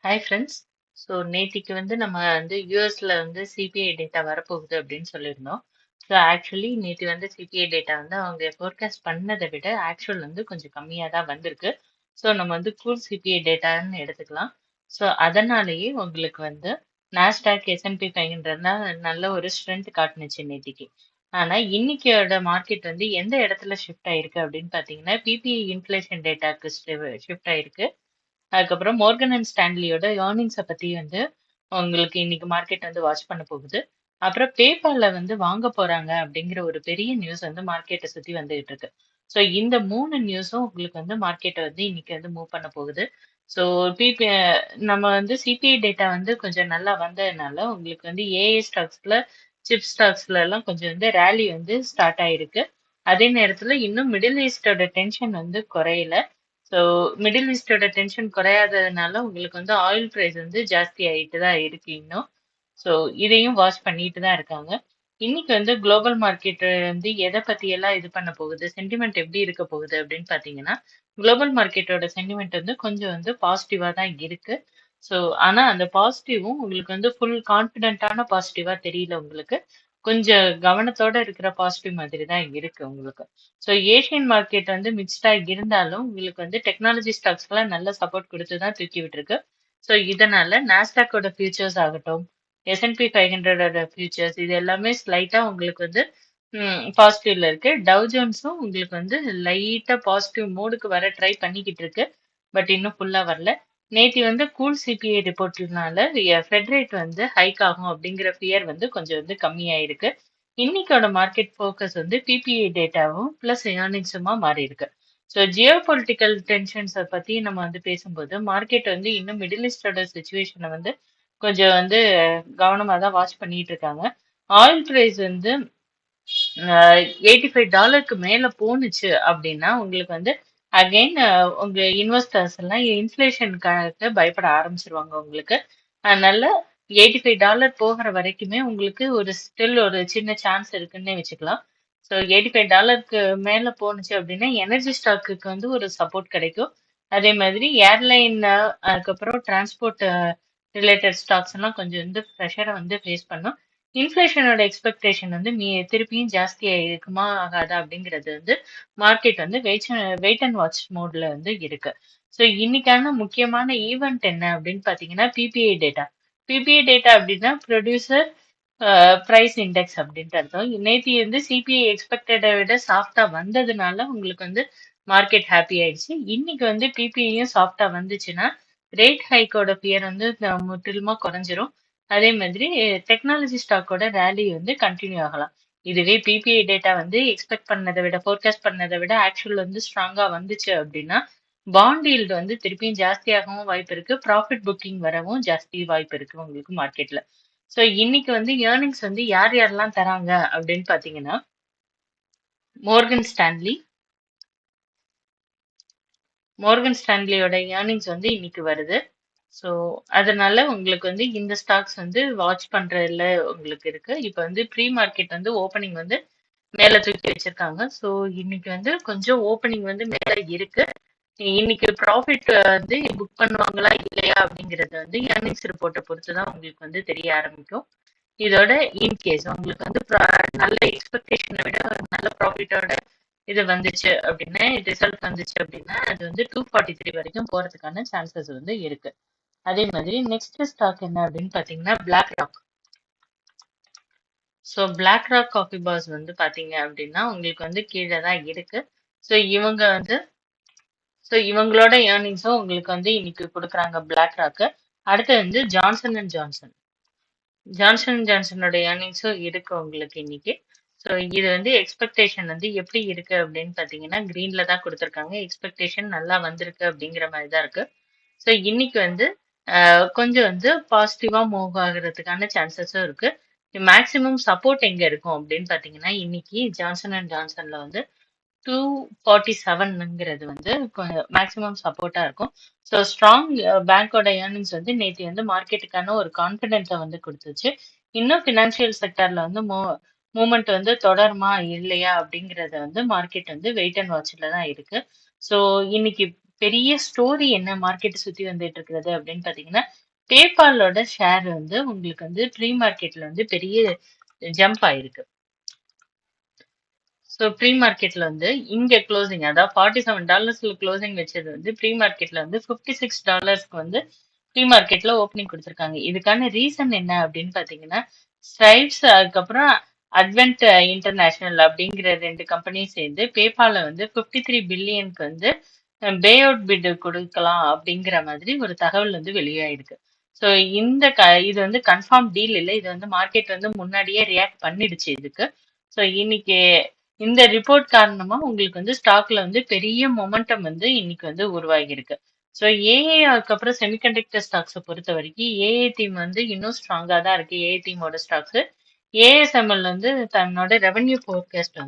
Hi friends. So நேத்திக்கு நம்ம யூஎஸ்ல சிபிஐ டேட்டா வரப்போகுது அப்படின்னு சொல்லியிருந்தோம். ஸோ ஆக்சுவலி நேற்று சிபிஐ டேட்டா அவங்க ஃபோர்காஸ்ட் பண்ணதை விட ஆக்சுவல் கொஞ்சம் கம்மியாக தான் வந்திருக்கு. ஸோ நம்ம கூல் சிபிஐ டேட்டான்னு எடுத்துக்கலாம். ஸோ அதனாலேயே உங்களுக்கு நாஸ்டாக் எஸ்என்பி 500 நல்ல ஒரு ஸ்ட்ரென்த் காட்டுனுச்சு நேத்திக்கு. ஆனா இன்னைக்கோட மார்க்கெட் எந்த இடத்துல ஷிஃப்ட் ஆயிருக்கு அப்படின்னு பார்த்தீங்கன்னா பிபிஐ இன்ஃப்ளேஷன் டேட்டாக்கு ஷிஃப்ட் ஆயிருக்கு. அதுக்கப்புறம் மோர்கன் அண்ட் ஸ்டான்லியோட ஏர்னிங்ஸை பத்தி உங்களுக்கு இன்னைக்கு மார்க்கெட் வாட்ச் பண்ண போகுது. அப்புறம் பேபால்ல வாங்க போறாங்க அப்படிங்கிற ஒரு பெரிய நியூஸ் மார்க்கெட்டை சுத்தி வந்துகிட்டு இருக்கு. ஸோ இந்த 3 நியூஸும் உங்களுக்கு மார்க்கெட்டை இன்னைக்கு மூவ் பண்ண போகுது. ஸோ பிபி நம்ம சிபிஐ டேட்டா கொஞ்சம் நல்லா வந்ததுனால உங்களுக்கு ஏஐ ஸ்டாக்ஸ்ல சிப் ஸ்டாக்ஸ்ல எல்லாம் கொஞ்சம் ரேலி ஸ்டார்ட் ஆயிருக்கு. அதே நேரத்துல இன்னும் மிடில் ஈஸ்டோட டென்ஷன் குறையல. ஸோ மிடில் ஈஸ்டோட டென்ஷன் குறையாததுனால உங்களுக்கு ஆயில் பிரைஸ் ஜாஸ்தி ஆயிட்டு தான் இருக்கு இன்னும். ஸோ இதையும் வாட்ச் பண்ணிட்டு தான் இருக்காங்க. இன்னைக்கு குளோபல் மார்க்கெட் எதை பத்தி எல்லாம் இது பண்ண போகுது, சென்டிமெண்ட் எப்படி இருக்க போகுது அப்படின்னு பாத்தீங்கன்னா குளோபல் மார்க்கெட்டோட சென்டிமெண்ட் கொஞ்சம் பாசிட்டிவா தான் இருக்கு. ஸோ ஆனா அந்த பாசிட்டிவும் உங்களுக்கு ஃபுல் கான்பிடென்டான பாசிட்டிவா தெரியல உங்களுக்கு. கொஞ்சம் கவனத்தோட இருக்கிற பாசிட்டிவ் மாதிரி தான் இருக்கு உங்களுக்கு. ஸோ ஏஷியன் மார்க்கெட் மிக்ஸ்டா இருந்தாலும் உங்களுக்கு டெக்னாலஜி ஸ்டாக்ஸ்க்குலாம் நல்ல சப்போர்ட் கொடுத்து தான் தூக்கி விட்டுருக்கு. ஸோ இதனால நாஸ்டாக்கோட ஃபியூச்சர்ஸ் ஆகட்டும், எஸ்என்பி 500ஓட ஃபியூச்சர்ஸ் இது எல்லாமே ஸ்லைட்டா உங்களுக்கு பாசிட்டிவ்ல இருக்கு. டவ் ஜோன்ஸும் உங்களுக்கு லைட்டா பாசிட்டிவ் மோடுக்கு வர ட்ரை பண்ணிக்கிட்டு இருக்கு. பட் இன்னும் ஃபுல்லா வரல. நேத்தி கூல் சிபிஐ ரிப்போர்ட்னால ஃபெட் ரேட் ஹைக் ஆகும் அப்படிங்கிற ஃபியர் கொஞ்சம் கம்மியாயிருக்கு. இன்னைக்கோட மார்க்கெட் ஃபோக்கஸ் பிபிஐ டேட்டாவும் பிளஸ் ஏர்னிங்ஸுமா மாறி இருக்கு. ஸோ ஜியோ பொலிட்டிக்கல் டென்ஷன்ஸை பத்தி நம்ம பேசும்போது மார்க்கெட் இன்னும் மிடில் ஈஸ்டோட சுச்சுவேஷனை கொஞ்சம் கவனமா தான் வாட்ச் பண்ணிட்டு இருக்காங்க. ஆயில் பிரைஸ் $85 மேல போனுச்சு அப்படின்னா உங்களுக்கு அகைன் உங்க இன்வெஸ்டர்ஸ் எல்லாம் இன்ஃபிளேஷனுக்காக பயப்பட ஆரம்பிச்சிருவாங்க உங்களுக்கு. அதனால $85 போகிற வரைக்குமே உங்களுக்கு ஒரு ஸ்டில் ஒரு சின்ன சான்ஸ் இருக்குன்னே வச்சுக்கலாம். ஸோ $85 மேல போனுச்சு அப்படின்னா எனர்ஜி ஸ்டாக்குக்கு ஒரு சப்போர்ட் கிடைக்கும். அதே மாதிரி ஏர்லைன் அதுக்கப்புறம் டிரான்ஸ்போர்ட் ரிலேட்டட் ஸ்டாக்ஸ் எல்லாம் கொஞ்சம் ப்ரெஷரை ஃபேஸ் பண்ணும். இன்ஃபிளேஷனோட எக்ஸ்பெக்டேஷன் திருப்பியும் ஜாஸ்தியா இருக்குமா ஆகாதா அப்படிங்கிறது மார்க்கெட் வெயிட் அண்ட் வாட்ச் மோட்ல இருக்கு. ஸோ இன்னைக்கான முக்கியமான ஈவெண்ட் என்ன அப்படின்னு பாத்தீங்கன்னா பிபிஐ டேட்டா. பிபிஐ டேட்டா அப்படின்னா ப்ரொடியூசர் பிரைஸ் இண்டெக்ஸ் அப்படின்ட்டு அர்த்தம். நேத்தி சிபிஐ எக்ஸ்பெக்டடை விட சாஃப்டா வந்ததுனால உங்களுக்கு மார்க்கெட் ஹாப்பி ஆயிடுச்சு. இன்னைக்கு பிபிஐயும் சாஃப்டா வந்துச்சுன்னா ரேட் ஹைக்கோட ஃபியர் முற்றிலுமா குறைஞ்சிரும். அதே மாதிரி டெக்னாலஜி ஸ்டாக்கோட ரேலி கண்டினியூ ஆகலாம். இதுவே பிபிஐ டேட்டா எக்ஸ்பெக்ட் பண்ணதை விட ஃபோர்காஸ்ட் பண்ணதை விட ஆக்சுவல் ஸ்ட்ராங்கா வந்துச்சு அப்படின்னா பாண்ட் ஈல்டு திருப்பியும் ஜாஸ்தியாகவும் வாய்ப்பு இருக்கு. ப்ராஃபிட் புக்கிங் வரவும் ஜாஸ்தி வாய்ப்பு இருக்கு உங்களுக்கு மார்க்கெட்ல. ஸோ இன்னைக்கு ஏர்னிங்ஸ் யார் யாரெல்லாம் தராங்க அப்படின்னு பாத்தீங்கன்னா மோர்கன் ஸ்டான்லி மோர்கன் ஸ்டான்லியோட ஏர்னிங்ஸ் இன்னைக்கு வருது. ஸோ அதனால உங்களுக்கு இந்த ஸ்டாக்ஸ் வாட்ச் பண்றதுல உங்களுக்கு இருக்கு. இப்போ ப்ரீ மார்க்கெட் ஓப்பனிங் மேல தூக்கி வச்சிருக்காங்க. ஸோ இன்னைக்கு கொஞ்சம் ஓப்பனிங் மேல இருக்கு. இன்னைக்கு ப்ராஃபிட் புக் பண்ணுவாங்களா இல்லையா அப்படிங்கறது ஏர்னிங்ஸ் ரிப்போர்ட்டை பொறுத்து தான் உங்களுக்கு தெரிய ஆரம்பிக்கும். இதோட இன்கேஸ் உங்களுக்கு நல்ல எக்ஸ்பெக்டேஷனை விட நல்ல ப்ராஃபிட்டோட இது வந்துச்சு அப்படின்னா ரிசல்ட் வந்துச்சு அப்படின்னா அது 243 வரைக்கும் போறதுக்கான சான்சஸ் இருக்கு. அதே மாதிரி நெக்ஸ்ட் ஸ்டாக் என்ன அப்படின்னு பாத்தீங்கன்னா Black Rock. So Black Rock Coffee Bar பாத்தீங்க அப்படின்னா உங்களுக்கு கீழே தான் இருக்கு. ஸோ இவங்களோட ஏர்னிங்ஸும் உங்களுக்கு இன்னைக்கு கொடுக்குறாங்க பிளாக் ராக்கு. அடுத்து Johnson and Johnson. Johnson and ஜான்சனோட ஏர்னிங்ஸும் இருக்கு உங்களுக்கு இன்னைக்கு. ஸோ இது எக்ஸ்பெக்டேஷன் எப்படி இருக்கு அப்படின்னு பாத்தீங்கன்னா கிரீன்ல தான் கொடுத்துருக்காங்க. எக்ஸ்பெக்டேஷன் நல்லா வந்திருக்கு அப்படிங்கிற மாதிரி தான் இருக்கு. ஸோ இன்னைக்கு கொஞ்சம் பாசிட்டிவா மூவ் ஆகுறதுக்கான சான்சஸும் இருக்கு. மேக்சிமம் சப்போர்ட் எங்க இருக்கும் அப்படின்னு பாத்தீங்கன்னா இன்னைக்கு ஜான்சன் அண்ட் ஜான்சன்ல 247ங்கிறது மேக்சிமம் சப்போர்ட்டா இருக்கும். ஸோ ஸ்ட்ராங் பேங்கோட ஏர்னிங்ஸ் நேற்று மார்க்கெட்டுக்கான ஒரு கான்பிடென்ட்டை கொடுத்துச்சு. இன்னும் பினான்சியல் செக்டர்ல மூமெண்ட் தொடருமா இல்லையா அப்படிங்கறத மார்க்கெட் வெயிட் அண்ட் வாட்ச்ல தான் இருக்கு. ஸோ இன்னைக்கு பெரிய ஸ்டோரி என்ன மார்க்கெட் சுத்தி வந்துட்டு இருக்கிறது அப்படின்னு பாத்தீங்கன்னா, பேபாலோட ஷேர் வந்து உங்களுக்கு வந்து ப்ரீ மார்க்கெட்ல வந்து பெரிய ஜம்ப் ஆயிருக்கு. ஸோ ப்ரீ மார்க்கெட்ல வந்து இங்க க்ளோசிங் அதாவது $47 க்ளோசிங் வச்சது வந்து ப்ரீ மார்க்கெட்ல வந்து $56 வந்து ப்ரீ மார்க்கெட்ல ஓப்பனிங் கொடுத்துருக்காங்க. இதுக்கான ரீசன் என்ன அப்படின்னு பாத்தீங்கன்னா, ஸ்ட்ரைப்ஸ் அதுக்கப்புறம் அட்வென்ட் இன்டர்நேஷனல் அப்படிங்கிற 2 கம்பெனியும் சேர்ந்து பேபால வந்து 53 பில்லியனுக்கு வந்து பே அவுட் பிட் கொடுக்கலாம் அப்படிங்கிற மாதிரி ஒரு தகவல் வந்து வெளியாயிருக்கு. ஸோ இது வந்து கன்ஃபார்ம் டீல் இல்லை. இது வந்து மார்க்கெட் வந்து முன்னாடியே ரியாக்ட் பண்ணிடுச்சு இதுக்கு. ஸோ இன்னைக்கு இந்த ரிப்போர்ட் காரணமா உங்களுக்கு வந்து ஸ்டாக்ல வந்து பெரிய மொமெண்டம் வந்து இன்னைக்கு வந்து உருவாகி இருக்கு. ஸோ ஏஏ அதுக்கப்புறம் செமிகண்டக்டர் ஸ்டாக்ஸை பொறுத்த வரைக்கும் ஏஏ டீம் வந்து இன்னும் ஸ்ட்ராங்கா தான் இருக்கு. ஏஏ டீமோட ஸ்டாக்ஸ் ஏஎஸ்எம்எல் வந்து தன்னோட ரெவென்யூ ஃபோர்காஸ்ட்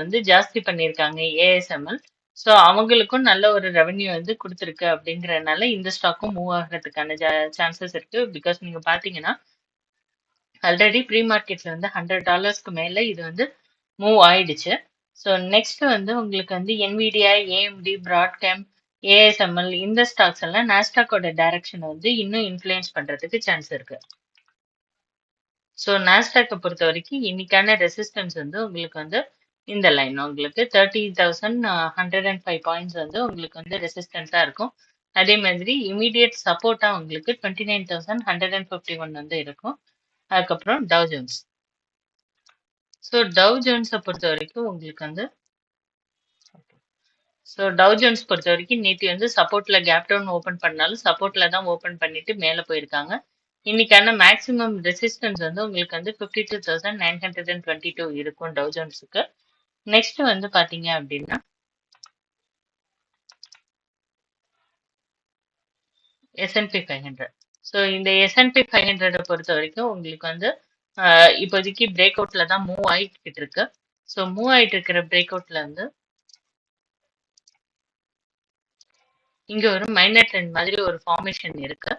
வந்து ஜாஸ்தி பண்ணியிருக்காங்க ஏஎஸ்எம்எல். ஸோ அவங்களுக்கும் நல்ல ஒரு ரெவென்யூ வந்து கொடுத்துருக்கு அப்படிங்கறதுனால இந்த ஸ்டாக்கும் மூவ் ஆகிறதுக்கான சான்சஸ் இருக்கு. பிகாஸ் நீங்க பாத்தீங்கன்னா ஆல்ரெடி ப்ரீ மார்க்கெட்ல வந்து $100 மேல இது வந்து மூவ் ஆயிடுச்சு. ஸோ நெக்ஸ்ட் வந்து உங்களுக்கு வந்து என்விடிஐ, ஏஎம்டி, பிராட்காம், ஏஎஸ்எம்எல் இந்த ஸ்டாக்ஸ் எல்லாம் நாஸ்டாக்கோட டைரக்ஷன் வந்து இன்னும் இன்ஃப்ளூயன்ஸ் பண்றதுக்கு சான்ஸ் இருக்கு. ஸோ நாஸ்டாக்கை பொறுத்த வரைக்கும் இன்னைக்கான ரெசிஸ்டன்ஸ் வந்து உங்களுக்கு வந்து இந்த லைன் உங்களுக்கு 30,105 பாயிண்ட்ஸ் வந்து உங்களுக்கு வந்து ரெசிஸ்டன்ஸா இருக்கும். அதே மாதிரி இமீடியட் சப்போர்ட்டா உங்களுக்கு 29,151 வந்து இருக்கும். அதுக்கப்புறம் டவ் ஜோன்ஸ். ஸோ டவ் ஜோன்ஸை பொறுத்த வரைக்கும் உங்களுக்கு வந்து நேற்று வந்து சப்போர்ட்ல கேப் டவுன் ஓபன் பண்ணாலும் சப்போர்ட்ல தான் ஓபன் பண்ணிட்டு மேல போயிருக்காங்க. இன்னைக்கான மேக்ஸிமம் ரெசிஸ்டன்ஸ் வந்து உங்களுக்கு வந்து 52,922 இருக்கும் டவ் ஜோன்ஸுக்கு. நெக்ஸ்ட் வந்து பாத்தீங்க அப்படின்னா S&P 500. ஸோ இந்த S&P 500 பொறுத்த வரைக்கும் உங்களுக்கு வந்து இப்போதைக்கு பிரேக் அவுட்ல தான் மூவ் ஆயிட்டு இருக்கு. ஸோ மூவ் ஆயிட்டு இருக்கிற பிரேக் அவுட்ல வந்து இங்க ஒரு மைனர் ட்ரெண்ட் மாதிரி ஒரு ஃபார்மேஷன் இருக்கு.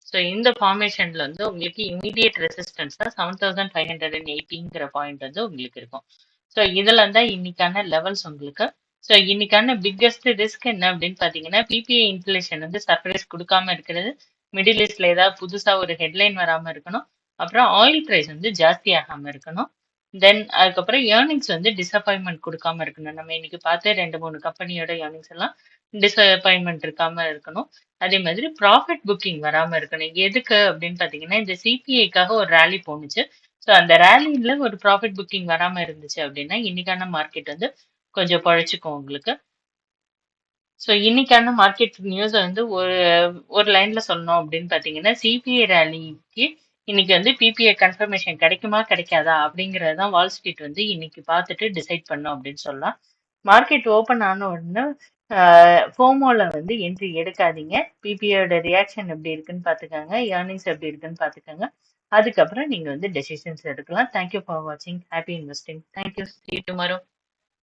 ஸோ இந்த ஃபார்மேஷன்ல வந்து உங்களுக்கு இமீடியட் ரெசிஸ்டன்ஸா 7,580ங்கிற பாயிண்ட் வந்து உங்களுக்கு இருக்கும். ஸோ இதுல தான் இன்னைக்கான லெவல்ஸ் உங்களுக்கு. ஸோ இன்னைக்கான பிக்கெஸ்ட் ரிஸ்க் என்ன அப்படின்னு பாத்தீங்கன்னா, பிபிஐ இன்ஃபிளேஷன் வந்து சர்ப்ரைஸ் கொடுக்காம இருக்கிறது, மிடில் ஈஸ்ட்ல ஏதாவது புதுசா ஒரு ஹெட்லைன் வராம இருக்கணும், அப்புறம் ஆயில் பிரைஸ் வந்து ஜாஸ்தி ஆகாம இருக்கணும், தென் அதுக்கப்புறம் ஏர்னிங்ஸ் வந்து டிசப்பாயின்மெண்ட் கொடுக்காம இருக்கணும். நம்ம இன்னைக்கு பார்த்து 2-3 கம்பெனியோட ஏர்னிங்ஸ் எல்லாம் டிசப்பாயின்மெண்ட் இருக்காம இருக்கணும். அதே மாதிரி ப்ராஃபிட் புக்கிங் வராம இருக்கணும். எதுக்கு அப்படின்னு பாத்தீங்கன்னா, இந்த சிபிஐக்காக ஒரு ரேலி போணுச்சு. ஸோ அந்த ரேலியில ஒரு ப்ராஃபிட் புக்கிங் வராம இருந்துச்சு அப்படின்னா இன்னைக்கான மார்க்கெட் வந்து கொஞ்சம் பழச்சுக்கும் உங்களுக்கு. ஸோ இன்னைக்கான மார்க்கெட் நியூஸ் வந்து ஒரு லைன்ல சொல்லணும் அப்படின்னு பாத்தீங்கன்னா, சிபிஐ ரேலிக்கு இன்னைக்கு வந்து பிபிஐ கன்ஃபர்மேஷன் கிடைக்குமா கிடைக்காதா அப்படிங்கறது தான் வால் ஸ்ட்ரீட் வந்து இன்னைக்கு பார்த்துட்டு டிசைட் பண்ணும் அப்படின்னு சொல்லலாம். மார்க்கெட் ஓபன் ஆன உடனே ஃபோமோல வந்து என்ட்ரி எடுக்காதீங்க. பிபிஐயோட ரியாக்ஷன் எப்படி இருக்குன்னு பாத்துக்கோங்க, ஏர்னிங்ஸ் எப்படி இருக்குன்னு பாத்துக்கோங்க. அதுக்கப்புறம் நீங்க வந்து டெசிஷன்ஸ் எடுக்கலாம். தேங்க்யூ ஃபார் வாட்சிங். Happy investing. Thank you. See you tomorrow.